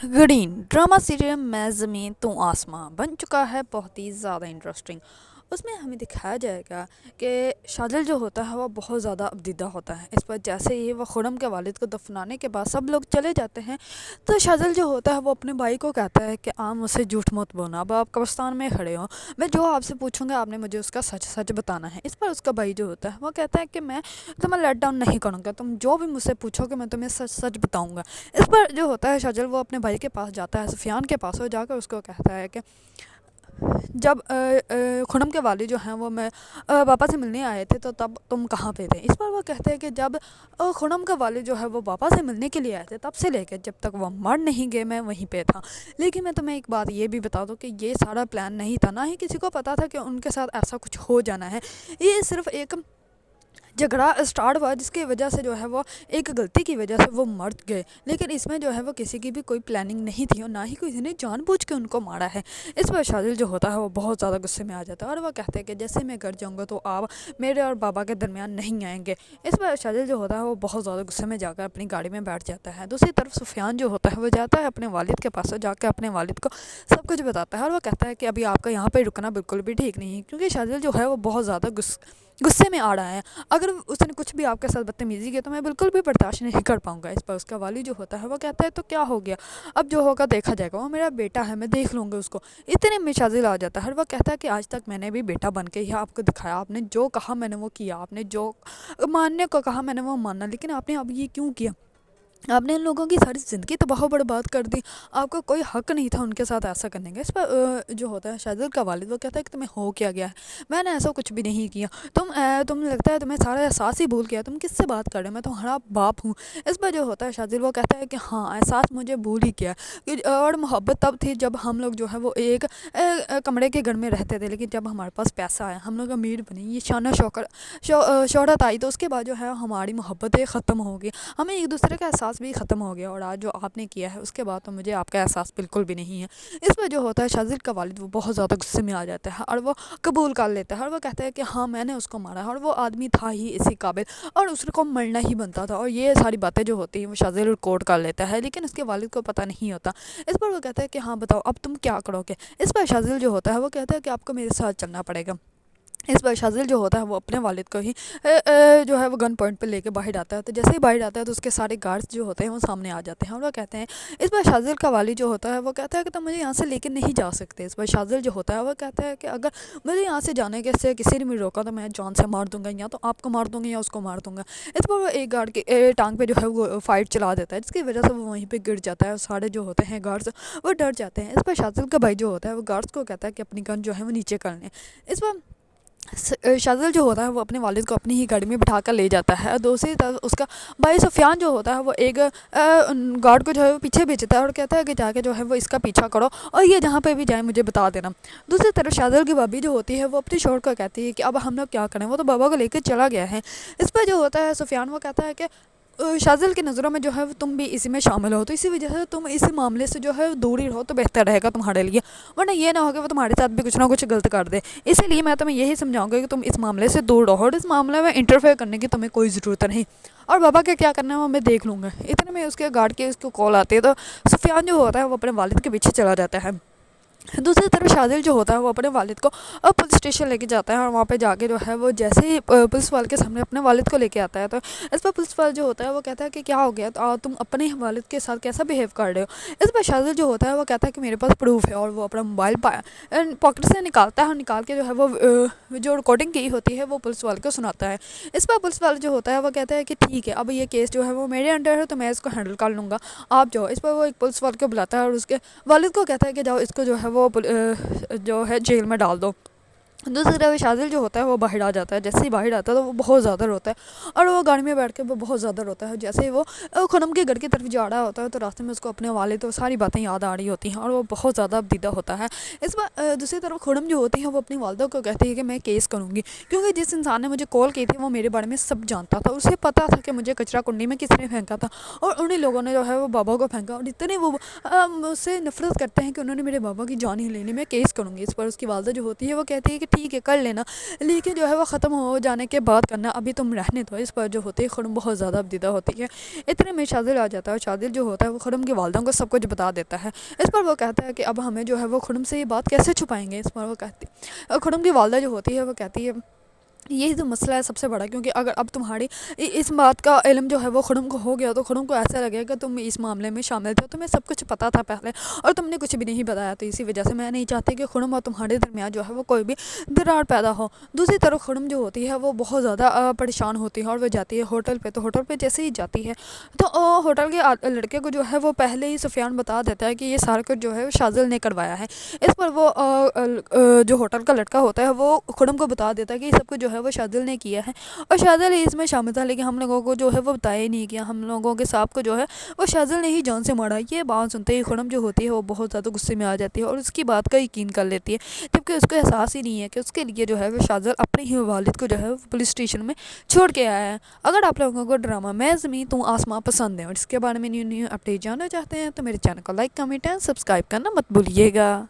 Green drama serial मैं ज़मीन तू आसमां बन चुका है बहुत ही ज़्यादा इंटरेस्टिंग। उसमें हमें दिखाया जाएगा कि शादिल जो होता है वो बहुत ज़्यादा अबदीदा होता है। इस पर जैसे ही वो खुरम के वालिद को दफनाने के बाद सब लोग चले जाते हैं तो शादिल जो होता है वो अपने भाई को कहता है कि आप मुझसे झूठ मत बोलना, अब आप कब्रिस्तान में खड़े हो, मैं जो आपसे पूछूंगा आपने मुझे उसका सच सच बताना है। इस पर उसका भाई जो होता है वो कहता है कि मैं तुम्हें लेट डाउन नहीं करूँगा, तुम जो भी मुझसे पूछोगे मैं तुम्हें सच सच बताऊँगा। इस पर जो होता है शाजिल वो अपने भाई के पास जाता है, सुफियान के पास, और जाकर उसको कहता है कि जब खुनम के वालिद जो हैं वो मैं पापा से मिलने आए थे तो तब तुम कहाँ पे थे। इस पर वो कहते हैं कि जब खुनम का वालिद जो है वो पापा से मिलने के लिए आए थे तब से लेकर जब तक वो मर नहीं गए मैं वहीं पे था। लेकिन मैं तुम्हें एक बात ये भी बता दूँ कि ये सारा प्लान नहीं था, ना ही किसी को पता था कि उनके साथ ऐसा कुछ हो जाना है। ये सिर्फ एक झगड़ा स्टार्ट हुआ जिसकी वजह से जो है वो एक गलती की वजह से वो मर गए, लेकिन इसमें जो है वो किसी की भी कोई प्लानिंग नहीं थी और ना ही किसी ने जानबूझ के उनको मारा है। इस पर शादिल जो होता है वो बहुत ज़्यादा गुस्से में आ जाता है और वो कहते हैं कि जैसे मैं घर जाऊँगा तो आप मेरे और बाबा के दरमियान नहीं आएंगे। इस पर शादिल जो होता है वो बहुत ज़्यादा गुस्से में जाकर अपनी गाड़ी में बैठ जाता है। दूसरी तरफ सुफियान जो होता है वो जाता है अपने वालिद के पास और जाकर अपने वालिद को सब कुछ बताता है और वो कहता है कि अभी आपका यहाँ पर रुकना बिल्कुल भी ठीक नहीं है, क्योंकि शादिल जो है वो बहुत ज़्यादा गुस्से में आ रहा है। अगर उसने कुछ भी आपके साथ बदतमीज़ी की तो मैं बिल्कुल भी बर्दाश्त नहीं कर पाऊंगा। इस पर उसका वाली जो होता है वो कहता है तो क्या हो गया, अब जो होगा देखा जाएगा, वो मेरा बेटा है, मैं देख लूँगा उसको। इतने में शाजिल आ जाता है। वो कहता है कि आज तक मैंने भी बेटा बन के ही आपको दिखाया, आपने जो कहा मैंने वो किया, आपने जो मानने को कहा मैंने वो माना, लेकिन आपने अब ये क्यों किया, आपने इन लोगों की सारी ज़िंदगी तबाह बर्बाद कर दी, आपका कोई हक नहीं था उनके साथ ऐसा करने का। इस पर जो होता है शाजिल का वालिद वो कहता है कि तुम्हें हो क्या गया है, मैंने ऐसा कुछ भी नहीं किया, तुम लगता है तुम्हें सारा एहसास ही भूल गया, तुम किससे बात कर रहे हो, मैं तुम्हारा बाप हूँ। इस पर जो होता है शाजिल वो कहता है कि हाँ एहसास मुझे भूल ही गया और मोहब्बत तब थी जब हम लोग जो है वो एक कमरे के घर में रहते थे, लेकिन जब हमारे पास पैसा आया, हम लोग अमीर बने, ये शान शोहरत आई, तो उसके बाद जो है हमारी मोहब्बतें ख़त्म हो गई, हमें एक दूसरे का एहसास भी ख़त्म हो गया, और आज जो आपने किया है उसके बाद तो मुझे आपका एहसास बिल्कुल भी नहीं है। इस पर जो होता है शाजिल का वालिद वो बहुत ज़्यादा गुस्से में आ जाता है और वो कबूल कर लेता है और वो कहता है कि हाँ मैंने उसको मारा है और वो आदमी था ही इसी काबिल और उसको मरना ही बनता था, और ये सारी बातें जो होती हैं वो शाजिल रिकॉर्ड कर लेता है, लेकिन उसके वालिद को पता नहीं होता। इस पर वो कहता है कि हाँ बताओ अब तुम क्या करोगे। इस पर शाजिल जो होता है वो कहता है कि आपको मेरे साथ चलना पड़ेगा। इस पर शाजिल जो होता है वो अपने वालिद को ही जो है वो गन पॉइंट पे लेके बाहर आता है, तो जैसे ही बाहर आता है तो उसके सारे गार्ड्स जो होते हैं वो सामने आ जाते हैं और वो कहते हैं, इस पर शाजिल का वालिद जो होता है वो कहता है कि तुम मुझे यहाँ से लेके नहीं जा सकते। इस पर शाजिल जो होता है वो कहता है कि अगर मुझे यहाँ से जाने के से किसी ने भी रोका तो मैं जान से मार दूंगा, या तो आपको मार दूंगा या उसको मार दूंगा। इस पर वो एक गार्ड के टांग पे जो है वो फाइट चला देता है, जिसकी वजह से वो वहीं पर गिर जाता है और सारे जो होते हैं गार्ड्स वो डर जाते हैं। इस पर शाजिल का भाई जो होता है वो गार्ड्स को कहता है कि अपनी गन जो है वो नीचे कर लें। इस पर शाज़िल जो होता है वो अपने वालिद को अपनी ही गाड़ी में बिठा कर ले जाता है, और दूसरी तरफ उसका भाई सुफियान जो होता है वो एक गार्ड को जो है वो पीछे भेजता है और कहता है कि जाके जो है वो इसका पीछा करो और ये जहाँ पे भी जाए मुझे बता देना। दूसरी तरफ शाज़िल की भाभी जो होती है वो अपने शोहर को कहती है कि अब हम लोग क्या करें, वो तो बाबा को लेकर चला गया है। इस पर जो होता है सुफियान वो कहता है कि शाज़िल की नज़रों में जो है तुम भी इसी में शामिल हो, तो इसी वजह से तुम इस मामले से जो है दूर ही रहो तो बेहतर रहेगा तुम्हारे लिए, वरना ये ना हो कि वो तुम्हारे साथ भी कुछ ना कुछ गलत कर दे। इसीलिए मैं तुम्हें यही समझाऊंगा कि तुम इस मामले से दूर रहो और इस मामले में इंटरफेयर करने की तुम्हें कोई ज़रूरत नहीं, और बाबा का क्या करना है वो मैं देख लूँगा। इतने में उसके गार्ड की उसको कॉल आती है, तो सुफियान जो होता है वो अपने वालिद के पीछे चला जाता है। दूसरी तरफ शादिल जो होता है वो अपने वालिद को पुलिस स्टेशन लेके जाता है और वहाँ पे जाके जो है वो जैसे ही पुलिस वाले के सामने अपने वालिद को लेके आता है, तो इस पर पुलिस वाला जो होता है वो कहता है कि क्या हो गया, तो तुम अपने वालिद के साथ कैसा बिहेव कर रहे हो। इस पर शादिल जो होता है वो कहता है कि मेरे पास प्रूफ है, और वो अपना मोबाइल पॉकेट से निकालता है और निकाल के जो है वो जो रिकॉर्डिंग की होती है वो पुलिस वाले को सुनाता है। इस पर पुलिस वाला जो होता है वो कहता है कि ठीक है अब ये केस जो है वो मेरे अंडर है तो मैं इसको हैंडल कर लूँगा, आप जाओ। इस पर वो एक पुलिस वाले को बुलाता है और उसके वालिद को कहता है कि जाओ इसको जो है वो जो है जेल में डाल दो। दूसरी तरफ शाजिल जो होता है वो बाहर आ जाता है, जैसे ही बाहर आता है तो वो बहुत ज़्यादा रोता है और वो गाड़ी में बैठ के वो बहुत ज़्यादा रोता है। जैसे ही वो खुनम के घर की तरफ जा रहा होता है तो रास्ते में उसको अपने वाले तो सारी बातें याद आ रही होती हैं और वो बहुत ज़्यादा अबदीदा होता है। इस बार दूसरी तरफ खुनम जो होती है वो अपनी वालदा को कहती है कि मैं केस करूँगी, क्योंकि जिस इंसान ने मुझे कॉल की थी वो मेरे बारे में सब जानता था, उसे पता था कि मुझे कचरा कुंडी में किसने फेंका था, और उन्हीं लोगों ने जो है वो बाबा को फेंका, और इतने वो मुझसे नफरत करते हैं कि उन्होंने मेरे बाबा की जान ही लेनी, मैं केस करूँगी। इस पर उसकी वालदा जो होती है वो कहती है कि ٹھیک ہے کر لینا، لیکن جو ہے وہ ختم ہو جانے کے بعد کرنا، ابھی تم رہنے دو۔ اس پر جو ہوتی ہے خرم بہت زیادہ ابدیدہ ہوتی ہے۔ اتنے میں شاذل آ جاتا ہے، اور شاذل جو ہوتا ہے وہ خرم کی والدہ کو سب کچھ بتا دیتا ہے۔ اس پر وہ کہتا ہے کہ اب ہمیں جو ہے وہ خرم سے یہ بات کیسے چھپائیں گے۔ اس پر وہ کہتی، اور خرم کی والدہ جو ہوتی ہے وہ کہتی ہے یہی تو مسئلہ ہے سب سے بڑا، کیونکہ اگر اب تمہاری اس بات کا علم جو ہے وہ خرم کو ہو گیا تو خرم کو ایسا لگے کہ تم اس معاملے میں شامل تھے، تمہیں سب کچھ پتا تھا پہلے اور تم نے کچھ بھی نہیں بتایا، تو اسی وجہ سے میں نہیں چاہتی کہ خرم اور تمہارے درمیان جو ہے وہ کوئی بھی درار پیدا ہو۔ دوسری طرف خرم جو ہوتی ہے وہ بہت زیادہ پریشان ہوتی ہے اور وہ جاتی ہے ہوٹل پہ، تو ہوٹل پہ جیسے ہی جاتی ہے تو ہوٹل کے لڑکے کو جو ہے وہ پہلے ہی سفیان بتا دیتا ہے کہ یہ سارا کچھ جو ہے وہ شاذل نے کروایا ہے۔ اس پر وہ جو ہوٹل کا لڑکا ہوتا ہے وہ خرم کو بتا دیتا ہے کہ یہ سب کچھ جو ہے وہ شاذل نے کیا ہے، اور شاذل ہی اس میں شامل تھا، لیکن ہم لوگوں کو جو ہے وہ بتایا ہی نہیں کیا، ہم لوگوں کے ساتھ کو جو ہے وہ شاذل نے ہی جان سے مارا۔ یہ بات سنتے ہی خرم جو ہوتی ہے وہ بہت زیادہ غصے میں آ جاتی ہے اور اس کی بات کا یقین کر لیتی ہے، جبکہ اس کو احساس ہی نہیں ہے کہ اس کے لیے جو ہے وہ شاذل اپنے ہی والد کو جو ہے وہ پولیس اسٹیشن میں چھوڑ کے آیا ہے۔ اگر آپ لوگوں کو ڈرامہ میں زمین تو آسمان پسند ہے اور اس کے بارے میں نیو اپڈیٹ جاننا چاہتے ہیں تو میرے چینل کو لائک کمنٹ اینڈ سبسکرائب کرنا مت بھولیے گا۔